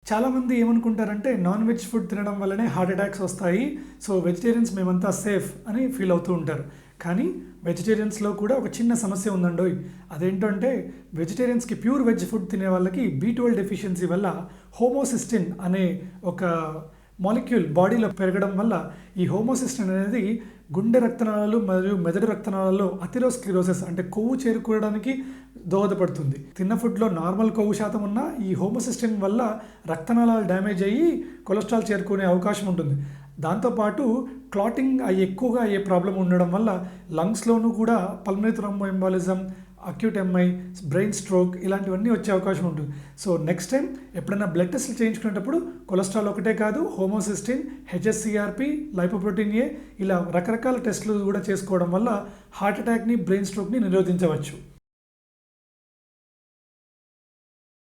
చాలామంది ఏమనుకుంటారంటే non veg food తినడం వల్లనే హార్ట్ అటాక్స్ వస్తాయి, సో వెజిటేరియన్స్ మేమంతా సేఫ్ అని ఫీల్ అవుతూ ఉంటారు. కానీ వెజిటేరియన్స్లో కూడా ఒక చిన్న సమస్య ఉందండోయ్. అదేంటంటే వెజిటేరియన్స్కి ప్యూర్ వెజ్ ఫుడ్ తినే వాళ్ళకి B12 డెఫిషియన్సీ వల్ల హోమోసిస్టిన్ అనే ఒక మాలిక్యూల్ బాడీలో పెరగడం వల్ల ఈ హోమోసిస్టిన్ అనేది గుండె రక్తనాళాలు మరియు మెదడు రక్తనాళాల్లో అథెరోస్క్లిరోసిస్ అంటే కొవ్వు చేరుకోవడానికి దోహదపడుతుంది. తిన్న ఫుడ్లో నార్మల్ కొవ్వు శాతం ఉన్న ఈ హోమోసిస్టిన్ వల్ల రక్తనాళాలు డ్యామేజ్ అయ్యి కొలెస్ట్రాల్ చేరుకునే అవకాశం ఉంటుంది. దాంతోపాటు క్లాటింగ్ ఎక్కువగా అయ్యే ప్రాబ్లం ఉండడం వల్ల లంగ్స్లోనూ కూడా pulmonary thromboembolism, acute MI, brain stroke ఇలాంటివన్నీ వచ్చే అవకాశం ఉంటుంది. సో నెక్స్ట్ టైం ఎప్పుడైనా బ్లడ్ టెస్ట్లు చేయించుకునేటప్పుడు కొలెస్ట్రాల్ ఒకటే కాదు, హోమోసిస్టిన్, హెచ్ఎస్సిఆర్పి, లైపోప్రోటీన్ ఏ ఇలా రకరకాల టెస్టులు కూడా చేసుకోవడం వల్ల హార్ట్ అటాక్ని, బ్రెయిన్ స్ట్రోక్ని నిరోధించవచ్చు.